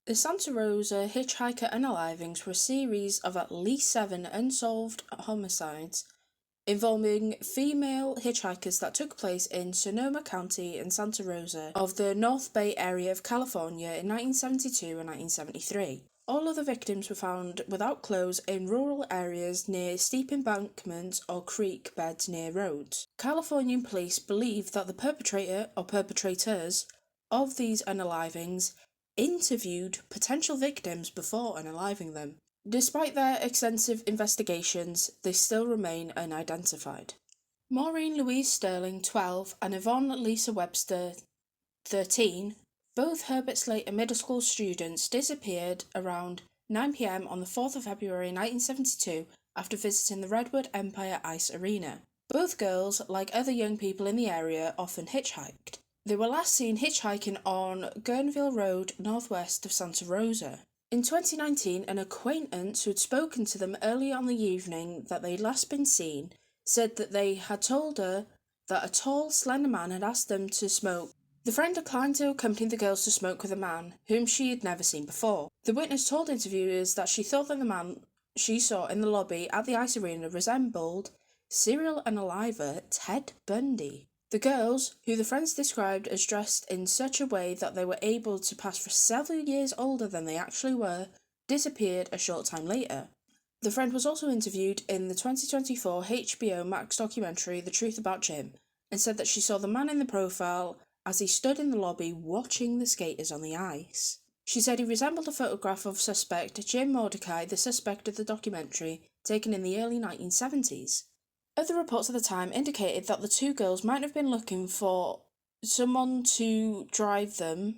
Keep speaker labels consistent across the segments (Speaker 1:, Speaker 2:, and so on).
Speaker 1: The Santa Rosa hitchhiker unalivings were a series of at least 7 unsolved homicides involving female hitchhikers that took place in Sonoma County and Santa Rosa of the North Bay area of California in 1972 and 1973. All of the victims were found without clothes in rural areas near steep embankments or creek beds near roads. Californian police believe that the perpetrator or perpetrators of these unalivings interviewed potential victims before unaliving them. Despite their extensive investigations, they still remain unidentified. Maureen Louise Sterling, 12, and Yvonne Lisa Webster, 13, both Herbert Slater middle school students, disappeared around 9 p.m. on the 4th of February 1972 after visiting the Redwood Empire Ice Arena. Both girls, like other young people in the area, often hitchhiked. They were last seen hitchhiking on Guerneville Road, northwest of Santa Rosa. In 2019, an acquaintance who had spoken to them early on the evening that they'd last been seen said that they had told her that a tall, slender man had asked them to smoke. The friend declined to accompany the girls to smoke with a man whom she had never seen before. The witness told interviewers that she thought that the man she saw in the lobby at the ice arena resembled serial unaliver Ted Bundy. The girls, who the friends described as dressed in such a way that they were able to pass for several years older than they actually were, disappeared a short time later. The friend was also interviewed in the 2024 HBO Max documentary The Truth About Jim, and said that she saw the man in the profile as he stood in the lobby watching the skaters on the ice. She said he resembled a photograph of suspect Jim Mordecai, the suspect of the documentary, taken in the early 1970s. Other reports at the time indicated that the two girls might have been looking for someone to drive them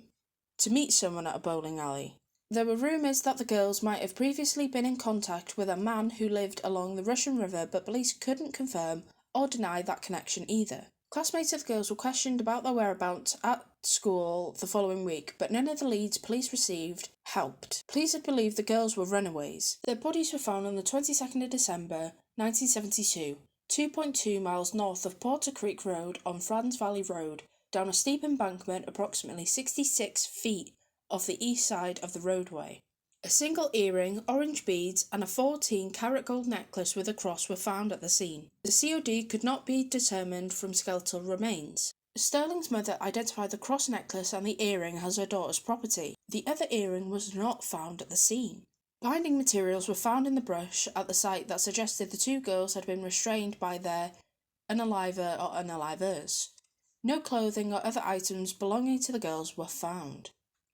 Speaker 1: to meet someone at a bowling alley. There were rumours that the girls might have previously been in contact with a man who lived along the Russian River, but police couldn't confirm or deny that connection either. Classmates of the girls were questioned about their whereabouts at school the following week, but none of the leads police received helped. Police had believed the girls were runaways. Their bodies were found on the 22nd of December 1972. 2.2 miles north of Porter Creek Road on Franz Valley Road, down a steep embankment approximately 66 feet off the east side of the roadway. A single earring, orange beads, and a 14-carat gold necklace with a cross were found at the scene. The COD could not be determined from skeletal remains. Sterling's mother identified the cross necklace and the earring as her daughter's property. The other earring was not found at the scene. Binding materials were found in the brush at the site that suggested the two girls had been restrained by their unaliver or unalivers. No clothing or other items belonging to the girls were found.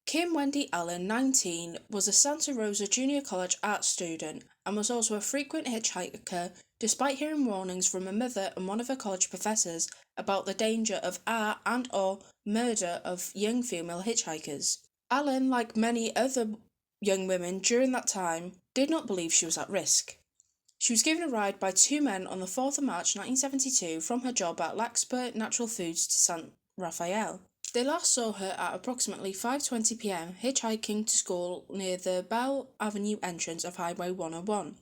Speaker 1: Kim Wendy Allen, 19, was a Santa Rosa Junior College art student and was also a frequent hitchhiker, despite hearing warnings from her mother and one of her college professors about the danger of and/or murder of young female hitchhikers. Allen, like many other young women during that time, did not believe she was at risk. She was given a ride by two men on the 4th of March 1972 from her job at Larkspur Natural Foods to San Rafael. They last saw her at approximately 5:20 p.m. hitchhiking to school near the Bell Avenue entrance of Highway 101,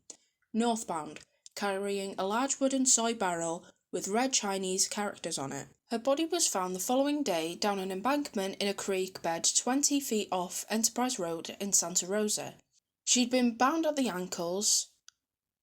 Speaker 1: northbound, carrying a large wooden soy barrel with red Chinese characters on it. Her body was found the following day down an embankment in a creek bed 20 feet off Enterprise Road in Santa Rosa. She'd been bound at the ankles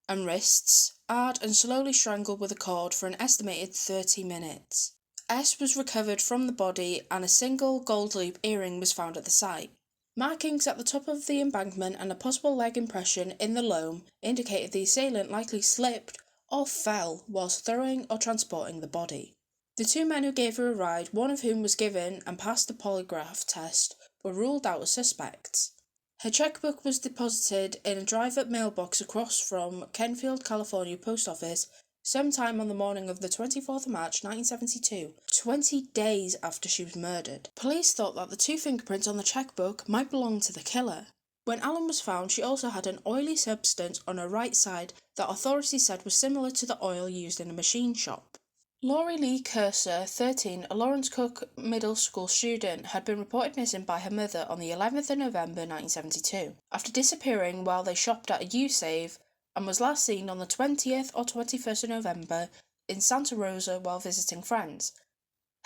Speaker 1: and wrists, hard and slowly strangled with a cord for an estimated 30 minutes. S was recovered from the body and a single gold loop earring was found at the site. Markings at the top of the embankment and a possible leg impression in the loam indicated the assailant likely slipped or fell whilst throwing or transporting the body. The two men who gave her a ride, one of whom was given and passed the polygraph test, were ruled out as suspects. Her checkbook was deposited in a drive-up mailbox across from Kenfield, California post office sometime on the morning of the 24th of March 1972, 20 days after she was murdered. Police thought that the two fingerprints on the checkbook might belong to the killer. When Allen was found, she also had an oily substance on her right side that authorities said was similar to the oil used in a machine shop. Laurie Lee Cursor, 13, a Lawrence Cook middle school student, had been reported missing by her mother on the 11th of November 1972, after disappearing while they shopped at a U-Save, and was last seen on the 20th or 21st of November in Santa Rosa while visiting friends,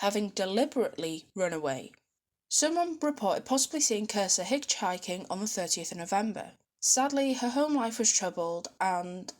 Speaker 1: having deliberately run away. Someone reported possibly seeing Cursor hitchhiking on the 30th of November. Sadly, her home life was troubled and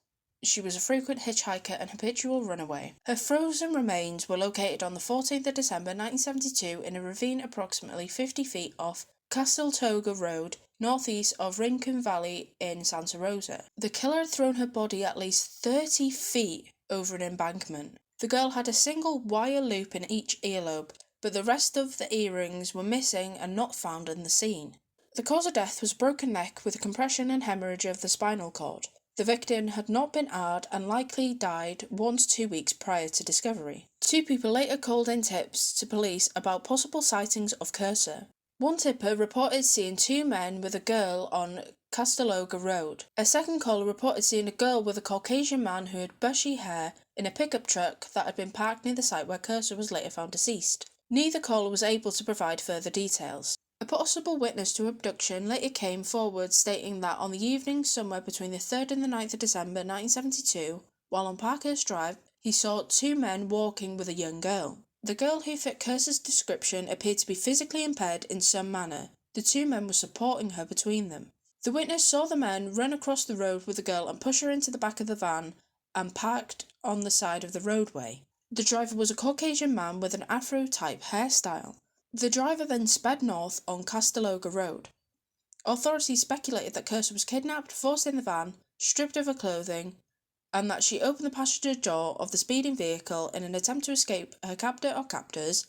Speaker 1: she was a frequent hitchhiker and habitual runaway. Her frozen remains were located on the 14th of December 1972 in a ravine approximately 50 feet off Castletoga Road, northeast of Rincon Valley in Santa Rosa. The killer had thrown her body at least 30 feet over an embankment. The girl had a single wire loop in each earlobe, but the rest of the earrings were missing and not found in the scene. The cause of death was a broken neck with a compression and hemorrhage of the spinal cord. The victim had not been aired and likely died 1 to 2 weeks prior to discovery. 2 people later called in tips to police about possible sightings of Cursor. One tipper reported seeing 2 men with a girl on Castletoga Road. A second caller reported seeing a girl with a Caucasian man who had bushy hair in a pickup truck that had been parked near the site where Cursor was later found deceased. Neither caller was able to provide further details. A possible witness to abduction later came forward stating that on the evening somewhere between the 3rd and the 9th of December 1972, while on Parkhurst Drive, he saw 2 men walking with a young girl. The girl who fit Cursor's description appeared to be physically impaired in some manner. The 2 men were supporting her between them. The witness saw the men run across the road with the girl and push her into the back of the van and parked on the side of the roadway. The driver was a Caucasian man with an afro-type hairstyle. The driver then sped north on Castletoga Road. Authorities speculated that Cursor was kidnapped, forced in the van, stripped of her clothing, and that she opened the passenger door of the speeding vehicle in an attempt to escape her captor or captors,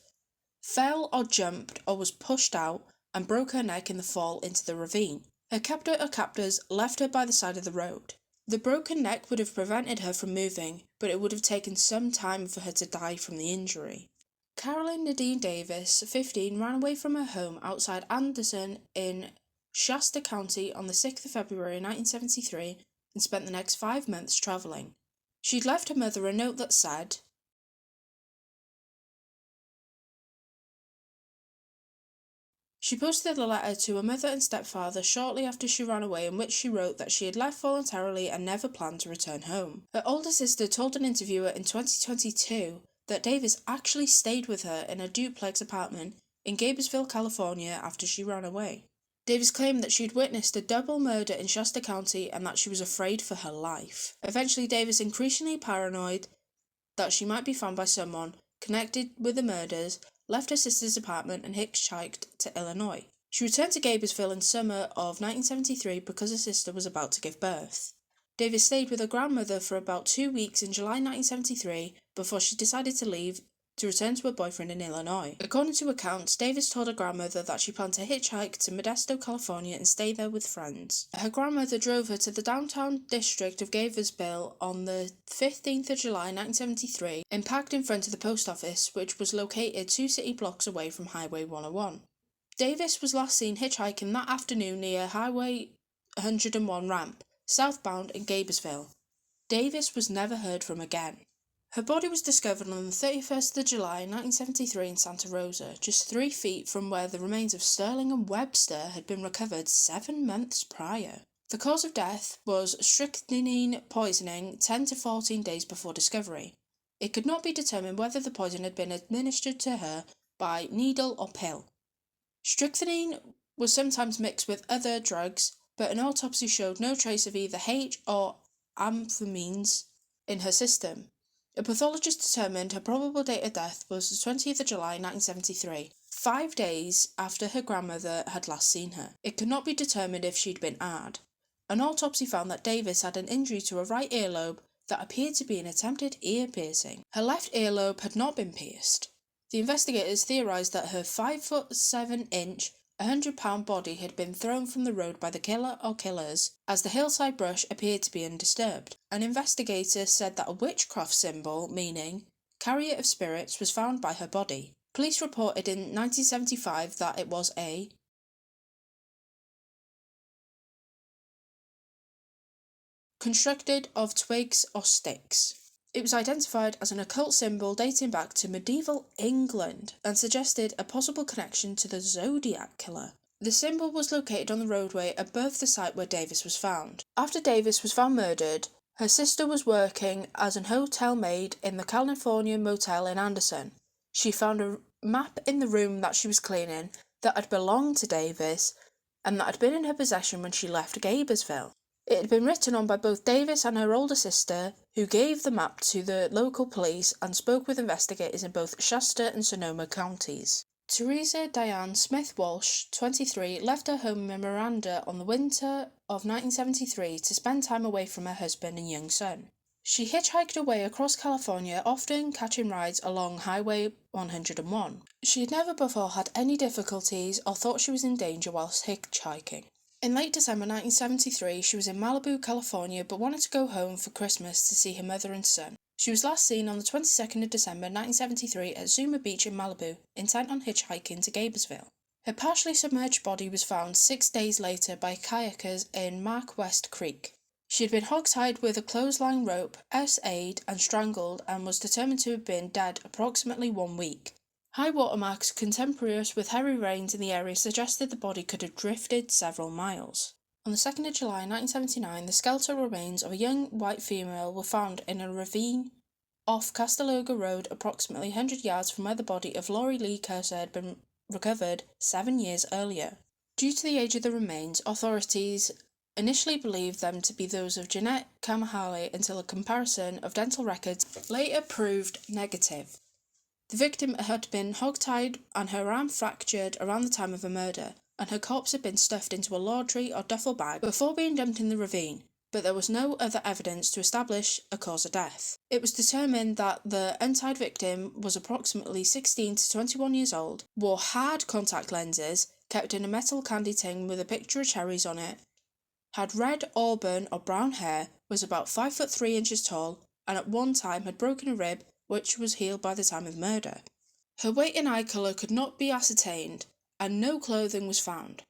Speaker 1: fell or jumped or was pushed out, and broke her neck in the fall into the ravine. Her captor or captors left her by the side of the road. The broken neck would have prevented her from moving, but it would have taken some time for her to die from the injury. Carolyn Nadine Davis, 15, ran away from her home outside Anderson in Shasta County on the 6th of February 1973 and spent the next 5 months travelling. She'd left her mother a note that said, She posted a letter to her mother and stepfather shortly after she ran away, in which she wrote that she had left voluntarily and never planned to return home. Her older sister told an interviewer in 2022 that Davis actually stayed with her in a duplex apartment in Gainesville, California after she ran away. Davis claimed that she had witnessed a double murder in Shasta County and that she was afraid for her life. Eventually, Davis, increasingly paranoid that she might be found by someone connected with the murders, left her sister's apartment and hitchhiked to Illinois. She returned to Gainesville in summer of 1973 because her sister was about to give birth. Davis stayed with her grandmother for about 2 weeks in July 1973 before she decided to leave to return to her boyfriend in Illinois. According to accounts, Davis told her grandmother that she planned to hitchhike to Modesto, California and stay there with friends. Her grandmother drove her to the downtown district of Gainesville on the 15th of July 1973 and parked in front of the post office, which was located 2 city blocks away from Highway 101. Davis was last seen hitchhiking that afternoon near Highway 101 ramp, southbound in Gainesville. Davis was never heard from again. Her body was discovered on the 31st of July 1973 in Santa Rosa, just 3 feet from where the remains of Sterling and Webster had been recovered 7 months prior. The cause of death was strychnine poisoning 10 to 14 days before discovery. It could not be determined whether the poison had been administered to her by needle or pill. Strychnine was sometimes mixed with other drugs, but an autopsy showed no trace of either H or amphetamines in her system. A pathologist determined her probable date of death was the 20th of July 1973, 5 days after her grandmother had last seen her. It could not be determined if she'd been aired. An autopsy found that Davis had an injury to her right earlobe that appeared to be an attempted ear piercing. Her left earlobe had not been pierced. The investigators theorised that her 5'7" 100-pound body had been thrown from the road by the killer or killers, as the hillside brush appeared to be undisturbed. An investigator said that a witchcraft symbol, meaning carrier of spirits, was found by her body. Police reported in 1975 that it was a constructed of twigs or sticks. It was identified as an occult symbol dating back to medieval England and suggested a possible connection to the Zodiac Killer. The symbol was located on the roadway above the site where Davis was found. After Davis was found murdered, her sister was working as an hotel maid in the California Motel in Anderson. She found a map in the room that she was cleaning that had belonged to Davis and that had been in her possession when she left Gaibersville. It had been written on by both Davis and her older sister, who gave the map to the local police and spoke with investigators in both Shasta and Sonoma counties. Teresa Diane Smith Walsh, 23, left her home in Miranda on the winter of 1973 to spend time away from her husband and young son. She hitchhiked away across California, often catching rides along Highway 101. She had never before had any difficulties or thought she was in danger whilst hitchhiking. In late December 1973, she was in Malibu, California, but wanted to go home for Christmas to see her mother and son. She was last seen on the 22nd of December 1973 at Zuma Beach in Malibu, intent on hitchhiking to Gaibersville. Her partially submerged body was found 6 days later by kayakers in Mark West Creek. She had been hog-tied with a clothesline rope, S-aid, and strangled, and was determined to have been dead approximately 1 week. High water marks contemporaneous with heavy rains in the area suggested the body could have drifted several miles. On the 2nd of July 1979, the skeletal remains of a young white female were found in a ravine off Castaloga Road, approximately 100 yards from where the body of Lori Lee Cursor had been recovered 7 years earlier. Due to the age of the remains, authorities initially believed them to be those of Jeanette Kamahale until a comparison of dental records later proved negative. The victim had been hog-tied and her arm fractured around the time of her murder, and her corpse had been stuffed into a laundry or duffel bag before being dumped in the ravine, but there was no other evidence to establish a cause of death. It was determined that the untied victim was approximately 16 to 21 years old, wore hard contact lenses kept in a metal candy tin with a picture of cherries on it, had red, auburn or brown hair, was about 5 foot 3 inches tall, and at one time had broken a rib, which was healed by the time of murder. Her weight and eye colour could not be ascertained, and no clothing was found.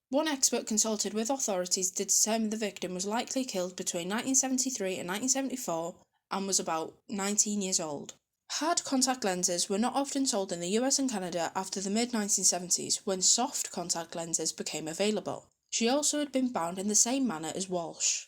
Speaker 1: One expert consulted with authorities to determine the victim was likely killed between 1973 and 1974 and was about 19 years old. Hard contact lenses were not often sold in the US and Canada after the mid-1970s, when soft contact lenses became available. She also had been bound in the same manner as Walsh.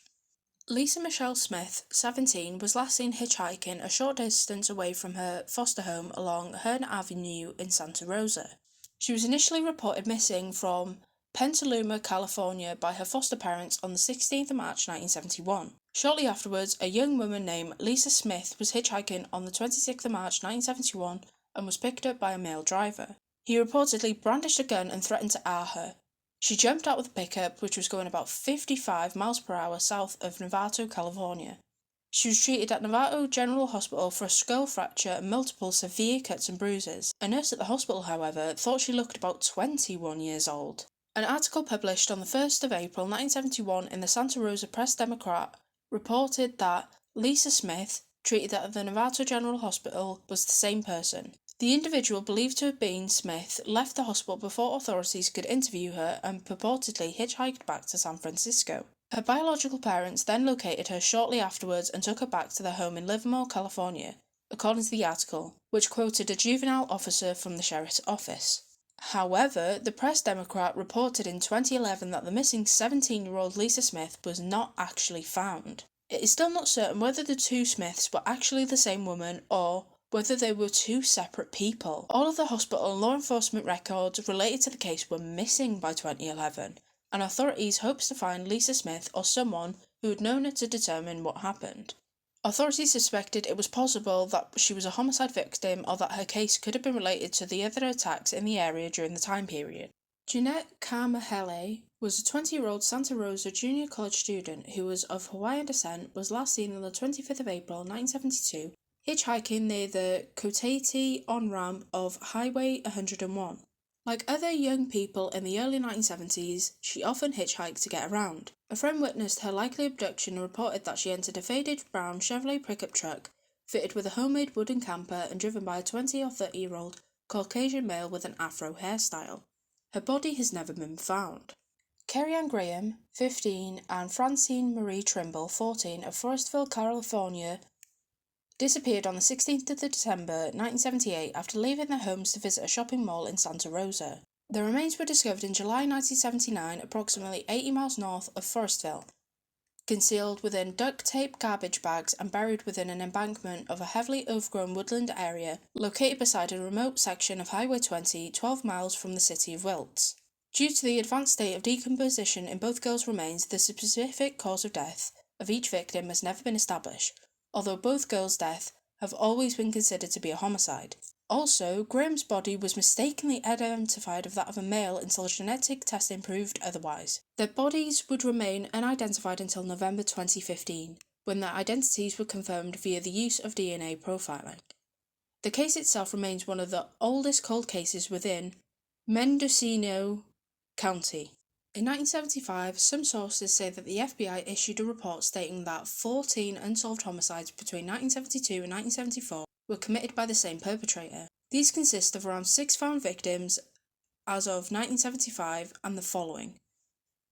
Speaker 1: Lisa Michelle Smith, 17, was last seen hitchhiking a short distance away from her foster home along Hearn Avenue in Santa Rosa. She was initially reported missing from Petaluma, California by her foster parents on the 16th of March 1971. Shortly afterwards, a young woman named Lisa Smith was hitchhiking on the 26th of March 1971 and was picked up by a male driver. He reportedly brandished a gun and threatened to hour her. She jumped out with the pickup, which was going about 55 miles per hour south of Novato, California. She was treated at Novato General Hospital for a skull fracture and multiple severe cuts and bruises. A nurse at the hospital, however, thought she looked about 21 years old. An article published on the 1st of April 1971 in the Santa Rosa Press-Democrat reported that Lisa Smith, treated at the Novato General Hospital, was the same person. The individual believed to have been Smith left the hospital before authorities could interview her and purportedly hitchhiked back to San Francisco. Her biological parents then located her shortly afterwards and took her back to their home in Livermore, California, according to the article, which quoted a juvenile officer from the sheriff's office. However, the Press-Democrat reported in 2011 that the missing 17-year-old Lisa Smith was not actually found. It is still not certain whether the two Smiths were actually the same woman or whether they were two separate people. All of the hospital and law enforcement records related to the case were missing by 2011, and authorities hoped to find Lisa Smith or someone who had known her to determine what happened. Authorities suspected it was possible that she was a homicide victim or that her case could have been related to the other attacks in the area during the time period. Jeanette Kamahale was a 20-year-old Santa Rosa junior college student who was of Hawaiian descent, was last seen on the 25th of April 1972 hitchhiking near the Kotete on-ramp of Highway 101. Like other young people in the early 1970s, she often hitchhiked to get around. A friend witnessed her likely abduction and reported that she entered a faded brown Chevrolet pickup truck fitted with a homemade wooden camper and driven by a 20 or 30-year-old Caucasian male with an afro hairstyle. Her body has never been found. Kerry-Ann Graham, 15, and Francine Marie Trimble, 14, of Forestville, California, disappeared on the 16th of December 1978 after leaving their homes to visit a shopping mall in Santa Rosa. Their remains were discovered in July 1979, approximately 80 miles north of Forestville. concealed within duct tape garbage bags and buried within an embankment of a heavily overgrown woodland area located beside a remote section of Highway 20, 12 miles from the city of Wilts. Due to the advanced state of decomposition in both girls' remains, the specific cause of death of each victim has never been established, although both girls' deaths have always been considered to be a homicide. Also, Graham's body was mistakenly identified as that of a male until genetic testing proved otherwise. Their bodies would remain unidentified until November 2015, when their identities were confirmed via the use of DNA profiling. The case itself remains one of the oldest cold cases within Mendocino County. In 1975, some sources say that the FBI issued a report stating that 14 unsolved homicides between 1972 and 1974 were committed by the same perpetrator. These consist of around 6 found victims as of 1975 and the following.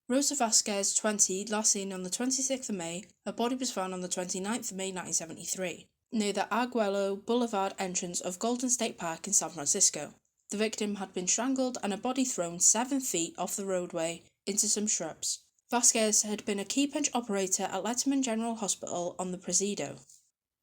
Speaker 1: Rosa Vasquez, 20, last seen on the 26th of May. Her body was found on the 29th of May 1973, near the Arguello Boulevard entrance of Golden State Park in San Francisco. The victim had been strangled and her body thrown 7 feet off the roadway into some shrubs. Vasquez had been a key punch operator at Letterman General Hospital on the Presidio.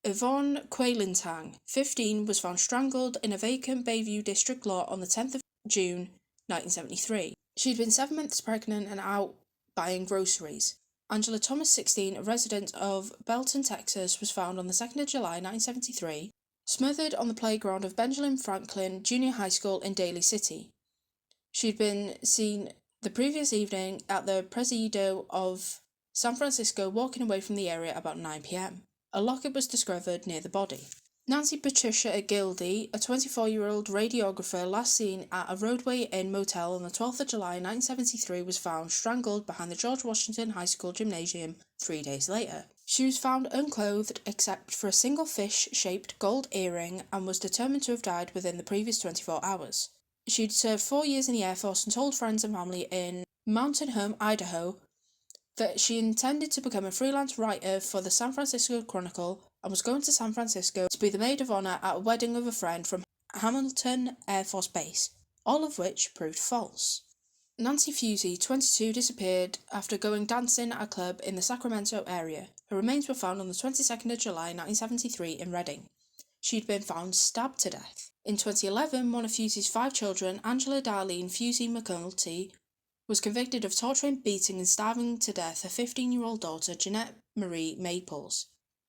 Speaker 1: Yvonne Quailintang, 15, was found strangled in a vacant Bayview district lot on the 10th of June 1973. She had been 7 months pregnant and out buying groceries. Angela Thomas, 16, a resident of Belton, Texas, was found on the 2nd of July 1973, smothered on the playground of Benjamin Franklin Junior High School in Daly City. She had been seen the previous evening at the Presidio of San Francisco walking away from the area about 9 p.m. A locket was discovered near the body. Nancy Patricia Gildy, a 24-year-old radiographer last seen at a Roadway Inn motel on the 12th of July 1973, was found strangled behind the George Washington High School gymnasium 3 days later. She was found unclothed except for a single fish-shaped gold earring and was determined to have died within the previous 24 hours. She'd served 4 years in the Air Force and told friends and family in Mountain Home, Idaho, that she intended to become a freelance writer for the San Francisco Chronicle and was going to San Francisco to be the maid of honor at a wedding of a friend from Hamilton Air Force Base, all of which proved false. Nancy Fusey, 22, disappeared after going dancing at a club in the Sacramento area. Her remains were found on the 22nd of July 1973 in Redding. She'd been found stabbed to death. In 2011, one of Fusey's 5 children, Angela Darlene Fusey McNulty, was convicted of torturing, beating and starving to death her 15-year-old daughter, Jeanette Marie Maples.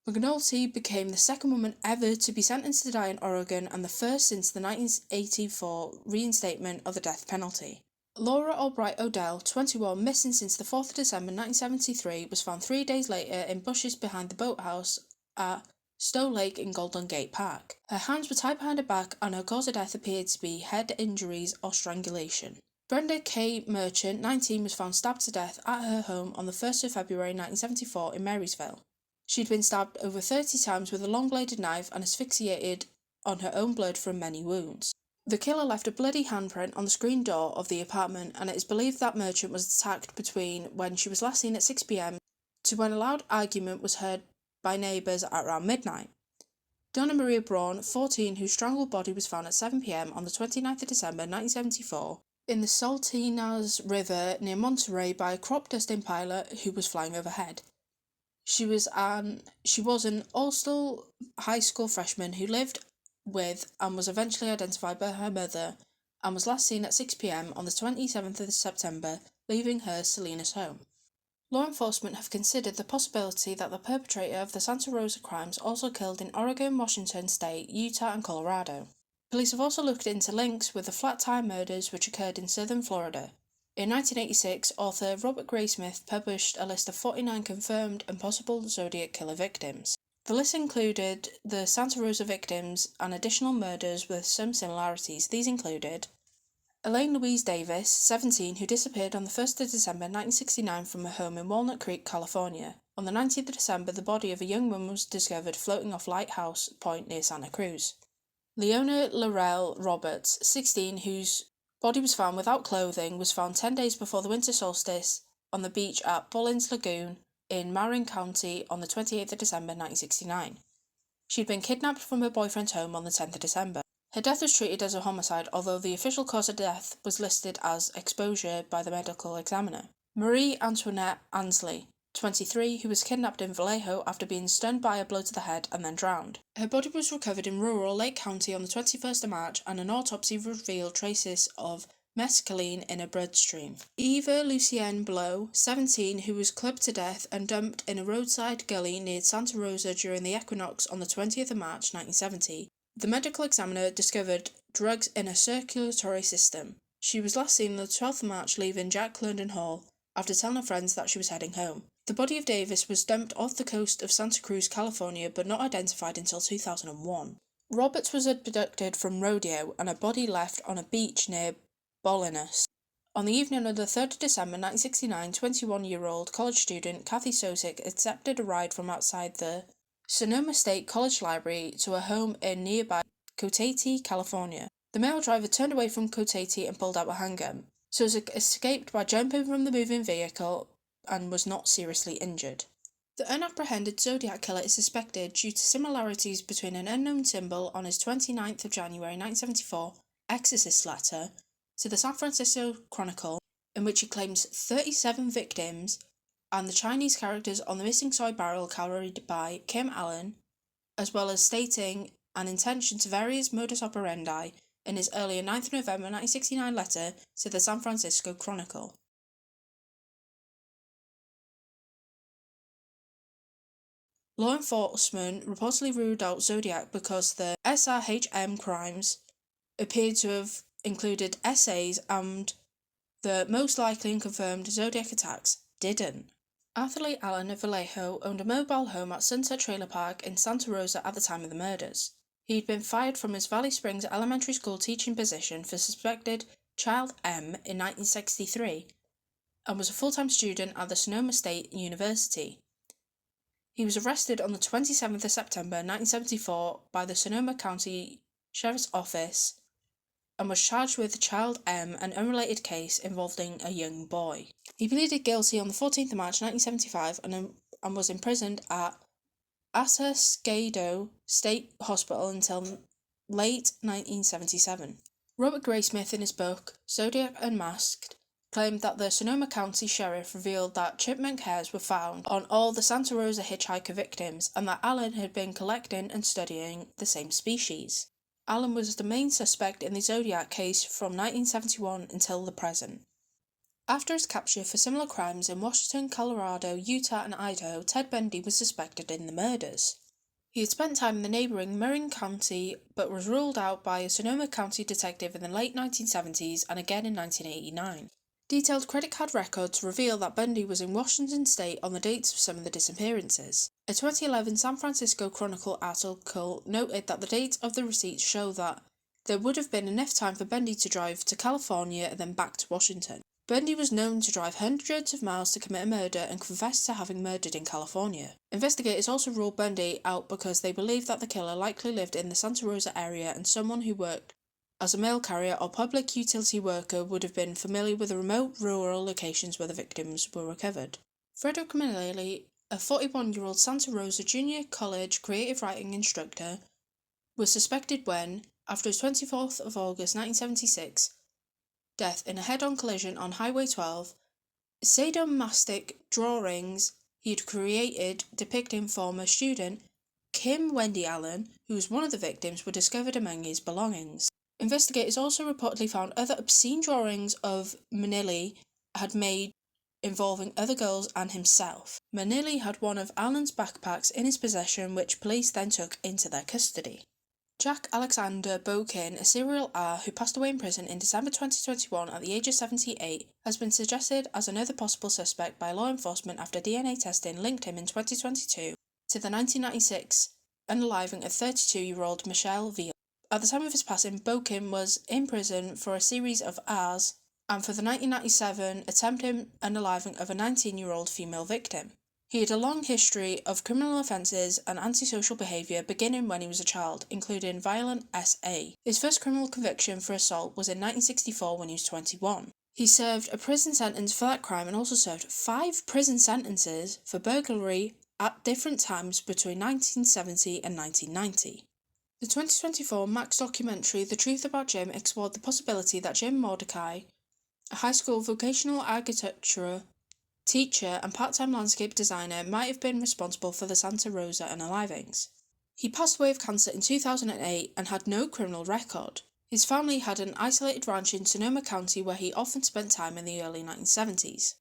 Speaker 1: McNulty became the second woman ever to be sentenced to die in Oregon and the first since the 1984 reinstatement of the death penalty. Laura Albright Odell, 21, missing since the 4th of December 1973, was found 3 days later in bushes behind the boathouse at Stowe Lake in Golden Gate Park. Her hands were tied behind her back and her cause of death appeared to be head injuries or strangulation. Brenda K. Merchant, 19, was found stabbed to death at her home on the 1st of February 1974 in Marysville. She'd been stabbed over 30 times with a long-bladed knife and asphyxiated on her own blood from many wounds. The killer left a bloody handprint on the screen door of the apartment, and it is believed that Merchant was attacked between when she was last seen at 6 p.m. to when a loud argument was heard by neighbours at around midnight. Donna Maria Braun, 14, whose strangled body was found at 7 p.m. on the 29th of December 1974 in the Saltinas River near Monterey by a crop dusting pilot who was flying overhead. She was an Ulster High School freshman who lived with and was eventually identified by her mother and was last seen at 6 p.m. on the 27th of September, leaving her Salinas home. Law enforcement have considered the possibility that the perpetrator of the Santa Rosa crimes also killed in Oregon, Washington State, Utah and Colorado. Police have also looked into links with the Flat Tire murders which occurred in southern Florida. In 1986, author Robert Graysmith published a list of 49 confirmed and possible Zodiac killer victims. The list included the Santa Rosa victims and additional murders with some similarities. These included Elaine Louise Davis, 17, who disappeared on the 1st of December 1969 from her home in Walnut Creek, California. On the 19th of December, the body of a young woman was discovered floating off Lighthouse Point near Santa Cruz. Leona Laurel Roberts, 16, whose body was found without clothing, was found 10 days before the winter solstice on the beach at Bullins Lagoon in Marin County on the 28th of December 1969. She had been kidnapped from her boyfriend's home on the 10th of December. Her death was treated as a homicide, although the official cause of death was listed as exposure by the medical examiner. Marie Antoinette Ansley, 23, who was kidnapped in Vallejo after being stunned by a blow to the head and then drowned. Her body was recovered in rural Lake County on the 21st of March, and an autopsy revealed traces of mescaline in her bloodstream. Eva Lucienne Blow, 17, who was clubbed to death and dumped in a roadside gully near Santa Rosa during the equinox on the 20th of March 1970. The medical examiner discovered drugs in her circulatory system. She was last seen on the 12th of March leaving Jack London Hall after telling her friends that she was heading home. The body of Davis was dumped off the coast of Santa Cruz, California, but not identified until 2001. Roberts was abducted from Rodeo and her body left on a beach near Bolinas. On the evening of the 3rd of December 1969, 21-year-old college student Kathy Sosik accepted a ride from outside the Sonoma State College Library to a home in nearby Cotati, California. The male driver turned away from Cotati and pulled out a handgun. Sosik escaped by jumping from the moving vehicle and was not seriously injured. The unapprehended Zodiac killer is suspected due to similarities between an unknown symbol on his 29th of January 1974 exorcist letter to the San Francisco Chronicle, in which he claims 37 victims, and the Chinese characters on the missing soy barrel carried by Kim Allen, as well as stating an intention to various modus operandi in his earlier 9th November 1969 letter to the San Francisco Chronicle. Law enforcement reportedly ruled out Zodiac because the SRHM crimes appeared to have included essays and the most likely and confirmed Zodiac attacks didn't. Arthur Lee Allen of Vallejo owned a mobile home at Sunset Trailer Park in Santa Rosa at the time of the murders. He had been fired from his Valley Springs elementary school teaching position for suspected Child M in 1963 and was a full-time student at the Sonoma State University. He was arrested on the 27th of September 1974 by the Sonoma County Sheriff's Office and was charged with Child M, an unrelated case involving a young boy. He pleaded guilty on the 14th of March 1975 and was imprisoned at Atascadero State Hospital until late 1977. Robert Graysmith, in his book Zodiac Unmasked, claimed that the Sonoma County Sheriff revealed that chipmunk hairs were found on all the Santa Rosa hitchhiker victims and that Allen had been collecting and studying the same species. Allen was the main suspect in the Zodiac case from 1971 until the present. After his capture for similar crimes in Washington, Colorado, Utah and Idaho, Ted Bundy was suspected in the murders. He had spent time in the neighbouring Marin County but was ruled out by a Sonoma County detective in the late 1970s and again in 1989. Detailed credit card records reveal that Bundy was in Washington state on the dates of some of the disappearances. A 2011 San Francisco Chronicle article noted that the dates of the receipts show that there would have been enough time for Bundy to drive to California and then back to Washington. Bundy was known to drive hundreds of miles to commit a murder and confessed to having murdered in California. Investigators also ruled Bundy out because they believed that the killer likely lived in the Santa Rosa area and someone who worked as a mail carrier or public utility worker would have been familiar with the remote rural locations where the victims were recovered. Frederick Manelli, a 41-year-old Santa Rosa Junior College creative writing instructor, was suspected when, after his 24th of August 1976, death in a head-on collision on Highway 12, sadomastic drawings he had created depicting former student Kim Wendy Allen, who was one of the victims, were discovered among his belongings. Investigators also reportedly found other obscene drawings of Manili had made involving other girls and himself. Manili had one of Allen's backpacks in his possession, which police then took into their custody. Jack Alexander Bokin, a serial R who passed away in prison in December 2021 at the age of 78, has been suggested as another possible suspect by law enforcement after DNA testing linked him in 2022 to the 1996 unaliving of 32-year-old Michelle Veal. At the time of his passing, Bokin was in prison for a series of Rs and for the 1997 attempted unaliving of a 19-year-old female victim. He had a long history of criminal offences and antisocial behaviour beginning when he was a child, including violent SA. His first criminal conviction for assault was in 1964 when he was 21. He served a prison sentence for that crime and also served 5 prison sentences for burglary at different times between 1970 and 1990. The 2024 Max documentary The Truth About Jim explored the possibility that Jim Mordecai, a high school vocational architecture teacher and part-time landscape designer, might have been responsible for the Santa Rosa unalivings. He passed away of cancer in 2008 and had no criminal record. His family had an isolated ranch in Sonoma County where he often spent time in the early 1970s.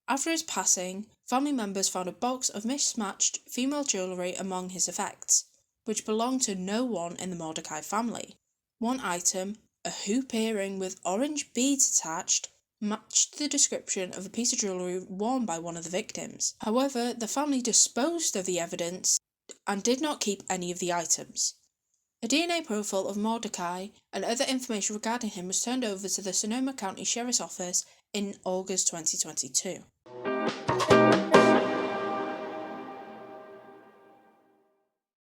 Speaker 1: After his passing, family members found a box of mismatched female jewellery among his effects, which belonged to no one in the Mordecai family. One item, a hoop earring with orange beads attached, matched the description of a piece of jewellery worn by one of the victims. However, the family disposed of the evidence and did not keep any of the items. A DNA profile of Mordecai and other information regarding him was turned over to the Sonoma County Sheriff's Office in August 2022.